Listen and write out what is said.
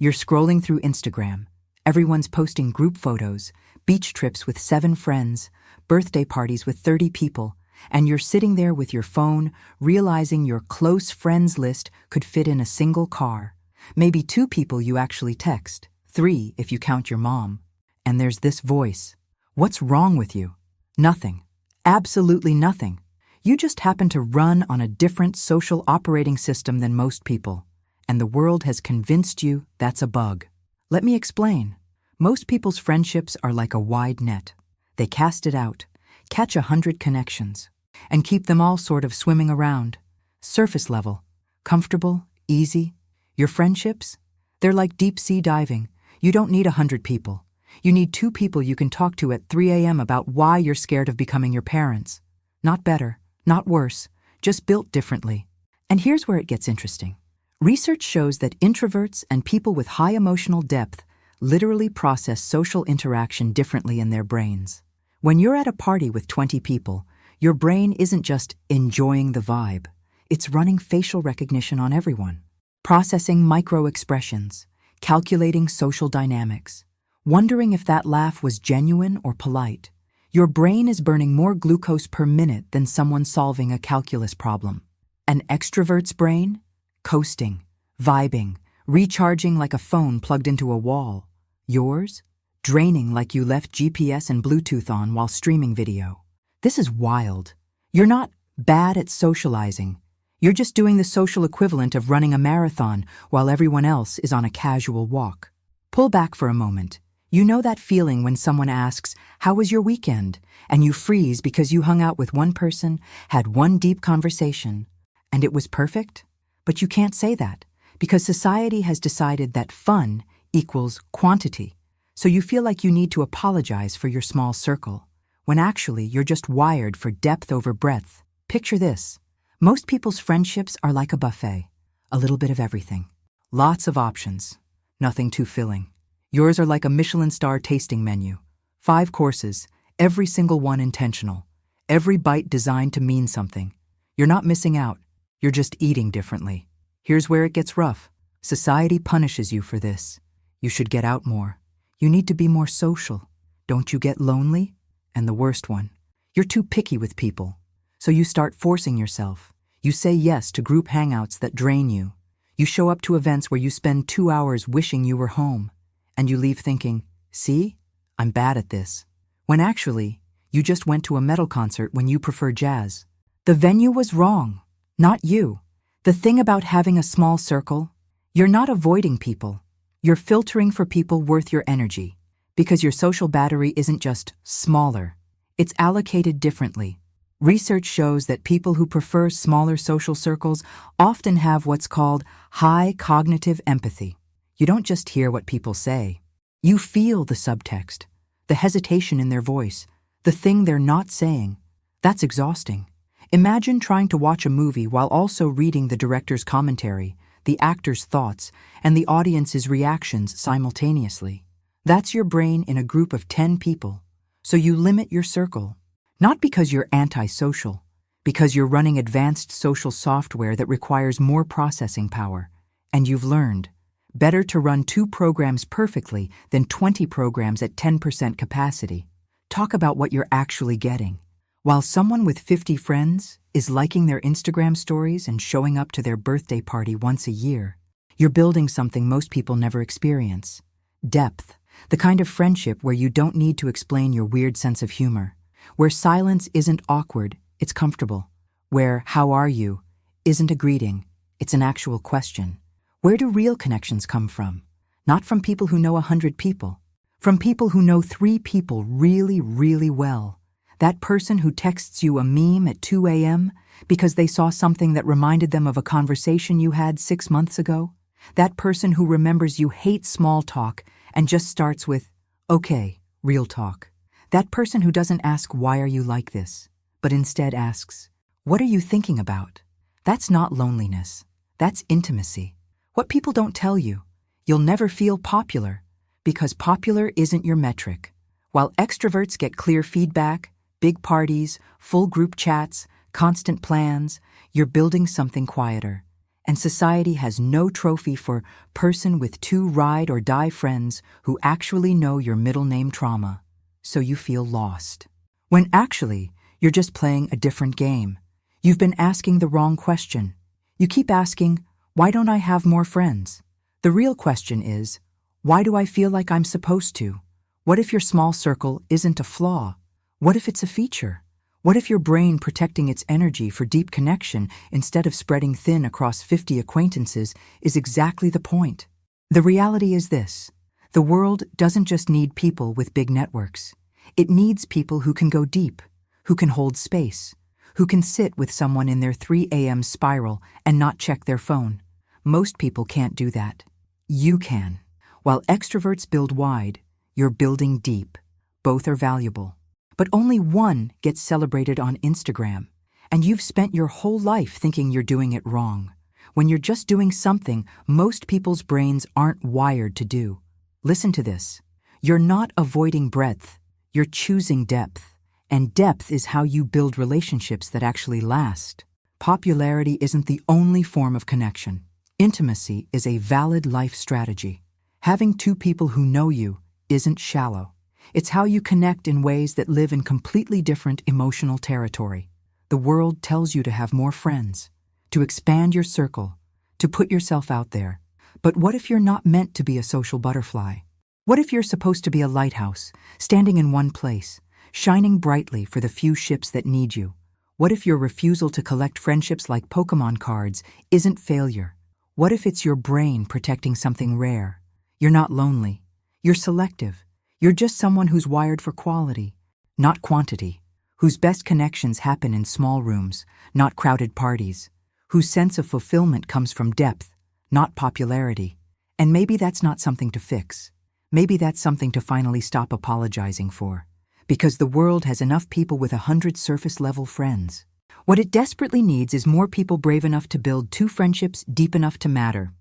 You're scrolling through Instagram. Everyone's posting group photos, beach trips with 7 friends, birthday parties with 30 people, and you're sitting there with your phone, realizing your close friends list could fit in a single car. Maybe 2 people you actually text, 3 if you count your mom. And there's this voice. What's wrong with you? Nothing. Absolutely nothing. You just happen to run on a different social operating system than most people, and the world has convinced you that's a bug. Let me explain. Most people's friendships are like a wide net. They cast it out, catch 100 connections, and keep them all sort of swimming around. Surface level, comfortable, easy. Your friendships? They're like deep sea diving. You don't need 100 people. You need 2 people you can talk to at 3 a.m. about why you're scared of becoming your parents. Not better, not worse, just built differently. And here's where it gets interesting. Research shows that introverts and people with high emotional depth literally process social interaction differently in their brains. When you're at a party with 20 people, your brain isn't just enjoying the vibe. It's running facial recognition on everyone, processing micro-expressions, calculating social dynamics, wondering if that laugh was genuine or polite. Your brain is burning more glucose per minute than someone solving a calculus problem. An extrovert's brain? Coasting, vibing, recharging like a phone plugged into a wall. Yours? Draining like you left GPS and Bluetooth on while streaming video. This is wild. You're not bad at socializing. You're just doing the social equivalent of running a marathon while everyone else is on a casual walk. Pull back for a moment. You know that feeling when someone asks, "How was your weekend?" and you freeze because you hung out with one person, had one deep conversation, and it was perfect? But you can't say that because society has decided that fun equals quantity. So you feel like you need to apologize for your small circle, when actually you're just wired for depth over breadth. Picture this. Most people's friendships are like a buffet, a little bit of everything. Lots of options, nothing too filling. Yours are like a Michelin star tasting menu. 5 courses, every single one intentional. Every bite designed to mean something. You're not missing out, you're just eating differently. Here's where it gets rough. Society punishes you for this. You should get out more. You need to be more social. Don't you get lonely? And the worst one, you're too picky with people. So you start forcing yourself. You say yes to group hangouts that drain you. You show up to events where you spend 2 hours wishing you were home. And you leave thinking, "See, I'm bad at this." When actually, you just went to a metal concert when you prefer jazz. The venue was wrong, not you. The thing about having a small circle, you're not avoiding people. You're filtering for people worth your energy, because your social battery isn't just smaller, it's allocated differently. Research shows that people who prefer smaller social circles often have what's called high cognitive empathy. You don't just hear what people say. You feel the subtext, the hesitation in their voice, the thing they're not saying. That's exhausting. Imagine trying to watch a movie while also reading the director's commentary, the actor's thoughts, and the audience's reactions simultaneously. That's your brain in a group of 10 people. So you limit your circle. Not because you're antisocial, because you're running advanced social software that requires more processing power. And you've learned, better to run 2 programs perfectly than 20 programs at 10% capacity. Talk about what you're actually getting. While someone with 50 friends is liking their Instagram stories and showing up to their birthday party once a year, you're building something most people never experience. Depth, the kind of friendship where you don't need to explain your weird sense of humor, where silence isn't awkward, it's comfortable, where "how are you" isn't a greeting, it's an actual question. Where do real connections come from? Not from people who know 100 people, from people who know 3 people really, really well. That person who texts you a meme at 2 a.m. because they saw something that reminded them of a conversation you had 6 months ago. That person who remembers you hate small talk and just starts with, "Okay, real talk." That person who doesn't ask, "Why are you like this?" but instead asks, "What are you thinking about?" That's not loneliness. That's intimacy. What people don't tell you, you'll never feel popular, because popular isn't your metric. While extroverts get clear feedback, big parties, full group chats, constant plans, you're building something quieter. And society has no trophy for person with two ride-or-die friends who actually know your middle name trauma, so you feel lost. When actually, you're just playing a different game. You've been asking the wrong question. You keep asking, why don't I have more friends? The real question is, why do I feel like I'm supposed to? What if your small circle isn't a flaw? What if it's a feature? What if your brain protecting its energy for deep connection instead of spreading thin across 50 acquaintances is exactly the point? The reality is this: the world doesn't just need people with big networks. It needs people who can go deep, who can hold space, who can sit with someone in their 3 a.m. spiral and not check their phone. Most people can't do that. You can. While extroverts build wide, you're building deep. Both are valuable. But only one gets celebrated on Instagram, and you've spent your whole life thinking you're doing it wrong, when you're just doing something most people's brains aren't wired to do. Listen to this. You're not avoiding breadth, you're choosing depth. And depth is how you build relationships that actually last. Popularity isn't the only form of connection. Intimacy is a valid life strategy. Having two people who know you isn't shallow. It's how you connect in ways that live in completely different emotional territory. The world tells you to have more friends, to expand your circle, to put yourself out there. But what if you're not meant to be a social butterfly? What if you're supposed to be a lighthouse, standing in one place, shining brightly for the few ships that need you? What if your refusal to collect friendships like Pokemon cards isn't failure? What if it's your brain protecting something rare? You're not lonely. You're selective. You're just someone who's wired for quality, not quantity, whose best connections happen in small rooms, not crowded parties, whose sense of fulfillment comes from depth, not popularity. And maybe that's not something to fix. Maybe that's something to finally stop apologizing for. Because the world has enough people with 100 surface-level friends. What it desperately needs is more people brave enough to build 2 friendships deep enough to matter.